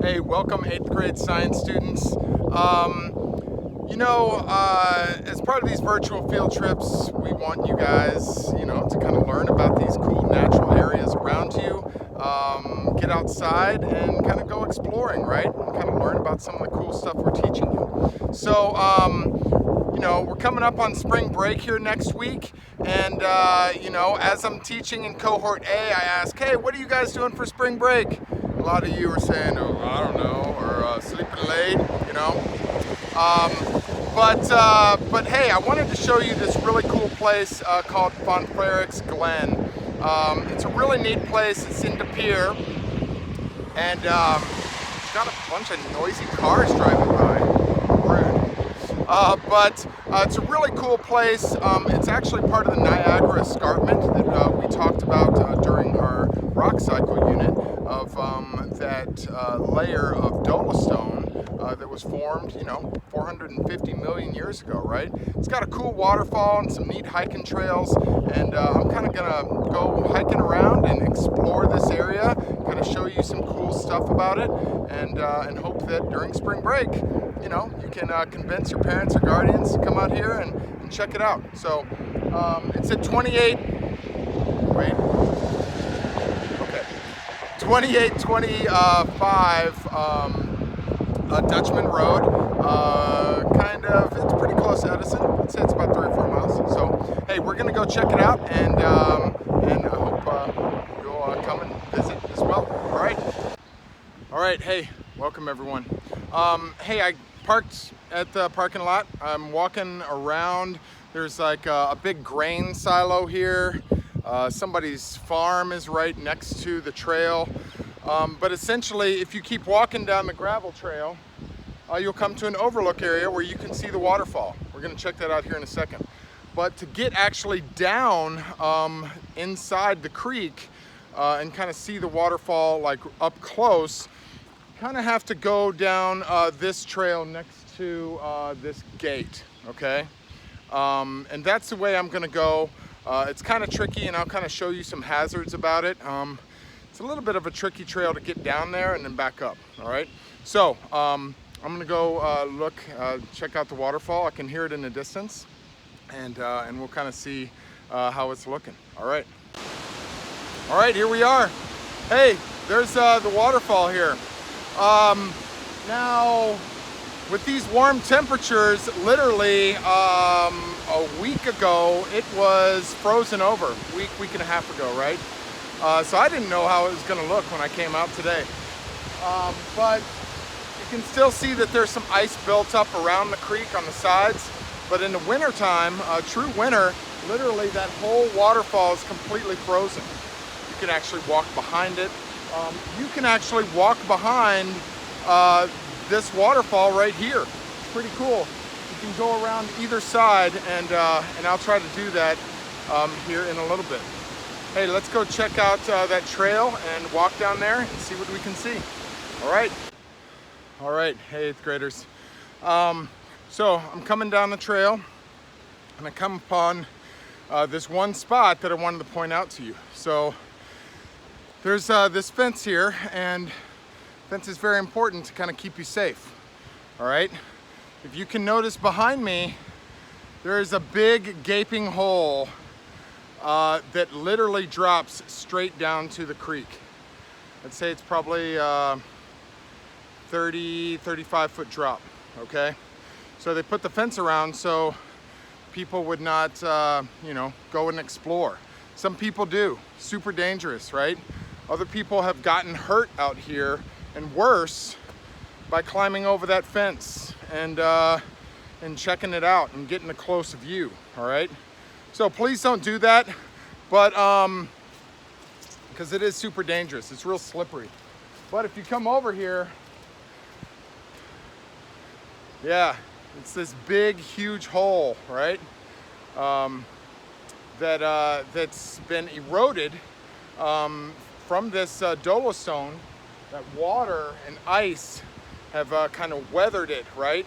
Hey, welcome 8th grade science students. As part of these virtual field trips, we want you guys, to kind of learn about these cool natural areas around you. Get outside and kind of go exploring, right? And kind of learn about some of the cool stuff we're teaching you. So, we're coming up on spring break here next week. And, as I'm teaching in cohort A, I ask, hey, what are you guys doing for spring break? A lot of you are saying, oh, I don't know, or sleeping late, But hey, I wanted to show you this really cool place called Fonferek Glen. It's a really neat place. It's in DePere, and it's got a bunch of noisy cars driving by. Rude. But it's a really cool place. It's actually part of the Niagara escarpment that we talked about during our rock cycle unit of that layer of dolostone that was formed, 450 million years ago, right? It's got a cool waterfall and some neat hiking trails, and I'm kind of gonna go hiking around and explore this area, kind of show you some cool stuff about it, and hope that during spring break, you can convince your parents or guardians to come out here and check it out. So it's at 2825 Dutchman Road. It's pretty close to Edison. I'd say it's about 3 or 4 miles. So, hey, we're gonna go check it out, and I hope you'll come and visit as well. All right. Hey, welcome everyone. Hey, I parked at the parking lot. I'm walking around. There's like a big grain silo here. Somebody's farm is right next to the trail. But essentially, if you keep walking down the gravel trail, you'll come to an overlook area where you can see the waterfall. We're gonna check that out here in a second. But to get actually down inside the creek and kind of see the waterfall like up close, you kind of have to go down this trail next to this gate, okay? And that's the way I'm gonna go. It's kind of tricky, and I'll kind of show you some hazards about it. It's a little bit of a tricky trail to get down there and then back up, all right? So I'm gonna go check out the waterfall. I can hear it in the distance, and we'll kind of see how it's looking, all right? All right, here we are. Hey, there's the waterfall here. Now, with these warm temperatures, literally a week ago, it was frozen over, week and a half ago, right? So I didn't know how it was gonna look when I came out today. But you can still see that there's some ice built up around the creek on the sides. But in the winter time, true winter, literally that whole waterfall is completely frozen. You can actually walk behind it. You can actually walk behind this waterfall right here. It's pretty cool. You can go around either side, and I'll try to do that here in a little bit. Hey, let's go check out that trail and walk down there and see what we can see. All right, hey 8th graders. So I'm coming down the trail, and I come upon this one spot that I wanted to point out to you. So there's this fence here, and fence is very important to kind of keep you safe, all right? If you can notice behind me, there is a big gaping hole that literally drops straight down to the creek. I'd say it's probably 35 foot drop, okay? So they put the fence around so people would not, go and explore. Some people do, super dangerous, right? Other people have gotten hurt out here, and worse, by climbing over that fence and checking it out and getting a close view, all right? So please don't do that, but because it is super dangerous. It's real slippery. But if you come over here, yeah, it's this big, huge hole, right? That's been eroded from this dolostone. That water and ice have kind of weathered it, right?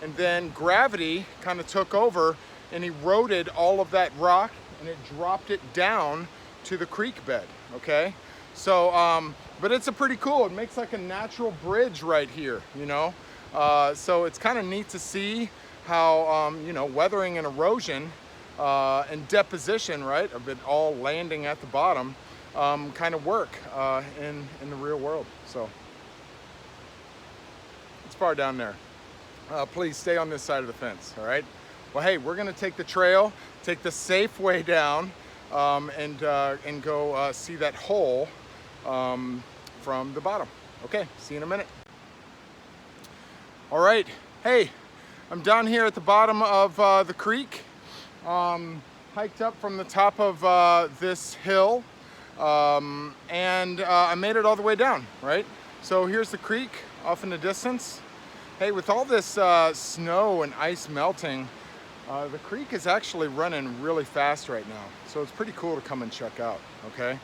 And then gravity kind of took over and eroded all of that rock, and it dropped it down to the creek bed, okay? So but it's a pretty cool. It makes like a natural bridge right here, you know. So it's kind of neat to see how you know, weathering and erosion and deposition, right, of it all landing at the bottom, kind of work in the real world. So it's far down there. Please stay on this side of the fence, all right? Well, hey, we're gonna take the trail, take the safe way down, and go see that hole from the bottom. Okay, see you in a minute. All right, hey, I'm down here at the bottom of the creek, hiked up from the top of this hill, and I made it all the way down, right? So here's the creek off in the distance. Hey, with all this snow and ice melting, the creek is actually running really fast right now. So it's pretty cool to come and check out, okay?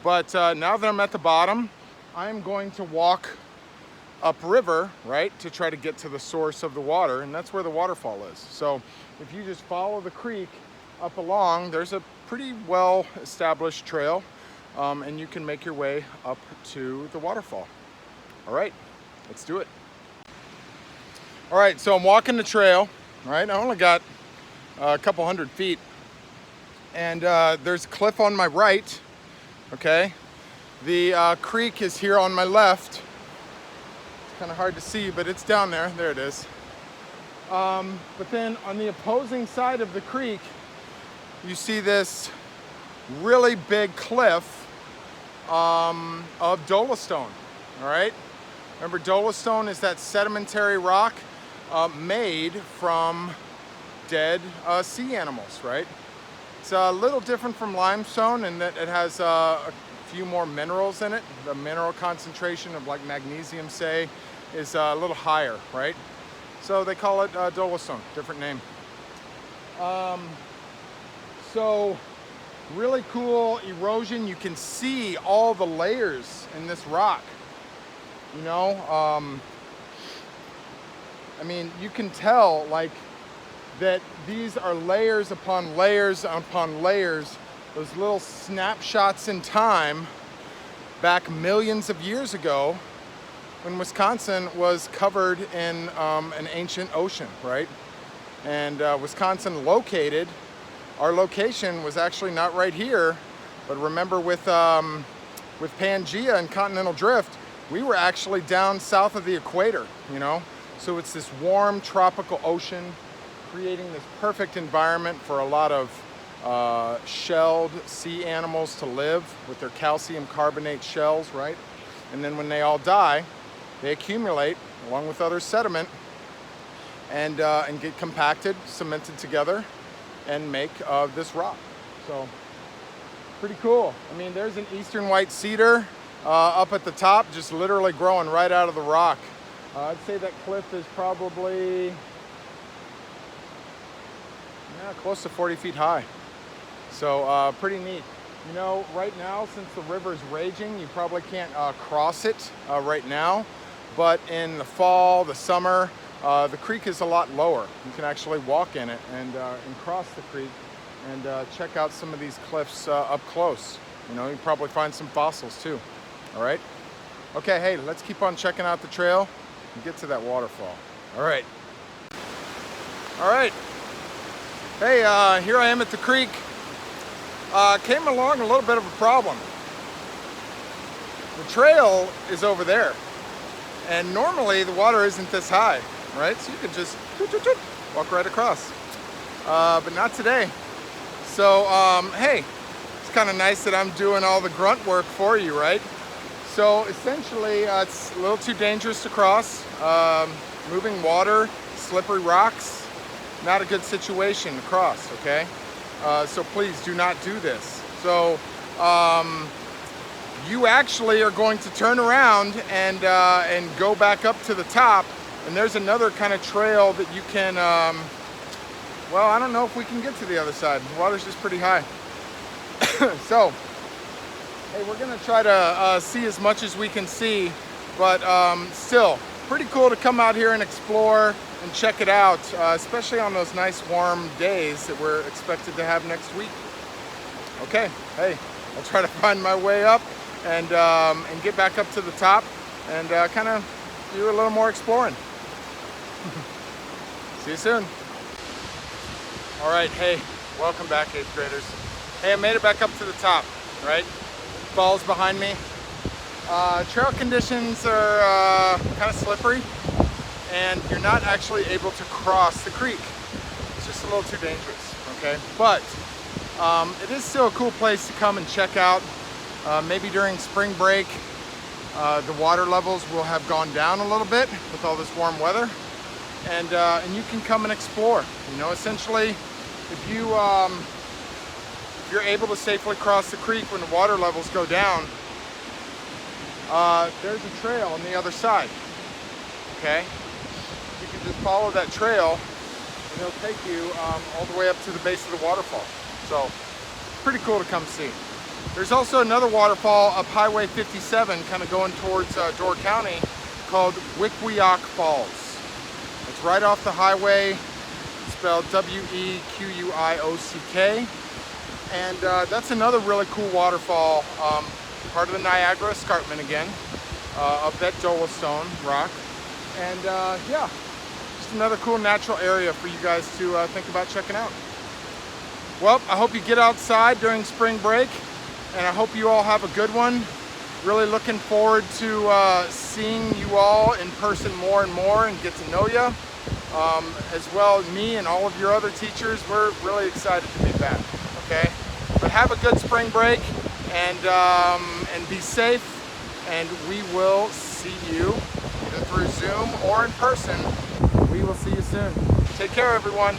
But now that I'm at the bottom, I'm going to walk upriver, right, to try to get to the source of the water, and that's where the waterfall is. So if you just follow the creek up along, there's a pretty well established trail, and you can make your way up to the waterfall. All right, let's do it. All right, so I'm walking the trail, right? I only got a couple 100 feet, and there's a cliff on my right, okay? The creek is here on my left. It's kind of hard to see, but it's down there. There it is. But then on the opposing side of the creek, you see this really big cliff of dolostone, all right? Remember, dolostone is that sedimentary rock made from dead sea animals, right? It's a little different from limestone in that it has a few more minerals in it. The mineral concentration of like magnesium, say, is a little higher, right? So they call it dolostone, different name. So really cool erosion. You can see all the layers in this rock, you know. I mean, you can tell like that these are layers upon layers upon layers, those little snapshots in time back millions of years ago when Wisconsin was covered in an ancient ocean, right? And Wisconsin located, our location was actually not right here, but remember with Pangea and continental drift, we were actually down south of the equator, you know? So it's this warm tropical ocean creating this perfect environment for a lot of shelled sea animals to live with their calcium carbonate shells, right? And then when they all die, they accumulate along with other sediment and get compacted, cemented together, and make this rock. So pretty cool. I mean, there's an eastern white cedar up at the top, just literally growing right out of the rock. I'd say that cliff is probably close to 40 feet high. So pretty neat. You know, right now, since the river is raging, you probably can't cross it right now. But in the fall, the summer, the creek is a lot lower. You can actually walk in it and cross the creek and check out some of these cliffs up close. You know, you probably find some fossils too. All right. Okay, hey, let's keep on checking out the trail and get to that waterfall. All right. All right. Hey, here I am at the creek. Came along a little bit of a problem. The trail is over there, and normally the water isn't this high, right? So you could just walk right across, but not today. So, hey, it's kind of nice that I'm doing all the grunt work for you, right? So essentially, it's a little too dangerous to cross. Moving water, slippery rocks, not a good situation to cross, okay? So please do not do this. So you actually are going to turn around and go back up to the top, and there's another kind of trail that you can, well, I don't know if we can get to the other side. The water's just pretty high. So, hey, we're gonna try to see as much as we can see, but still, pretty cool to come out here and explore and check it out, especially on those nice warm days that we're expected to have next week. Okay, hey, I'll try to find my way up and get back up to the top and kind of do a little more exploring. See you soon. All right, hey, welcome back, 8th graders. Hey, I made it back up to the top, right? Falls behind me. Trail conditions are kind of slippery, and you're not actually able to cross the creek. It's just a little too dangerous, okay? But it is still a cool place to come and check out. Maybe during spring break, the water levels will have gone down a little bit with all this warm weather, and you can come and explore. You know, essentially, if you're able to safely cross the creek when the water levels go down, there's a trail on the other side. Okay, you can just follow that trail, and it'll take you all the way up to the base of the waterfall. So, pretty cool to come see. There's also another waterfall up Highway 57, kind of going towards Door County, called Wequiok Falls. It's right off the highway, spelled W-E-Q-U-I-O-C-K. And that's another really cool waterfall, part of the Niagara Escarpment again, up at Dolostone Rock. And yeah, just another cool natural area for you guys to think about checking out. Well, I hope you get outside during spring break, and I hope you all have a good one. Really looking forward to seeing you all in person more and more and get to know you. As well as me and all of your other teachers, we're really excited to be back, okay? But have a good spring break, and be safe, and we will see you either through Zoom or in person. We will see you soon. Take care, everyone.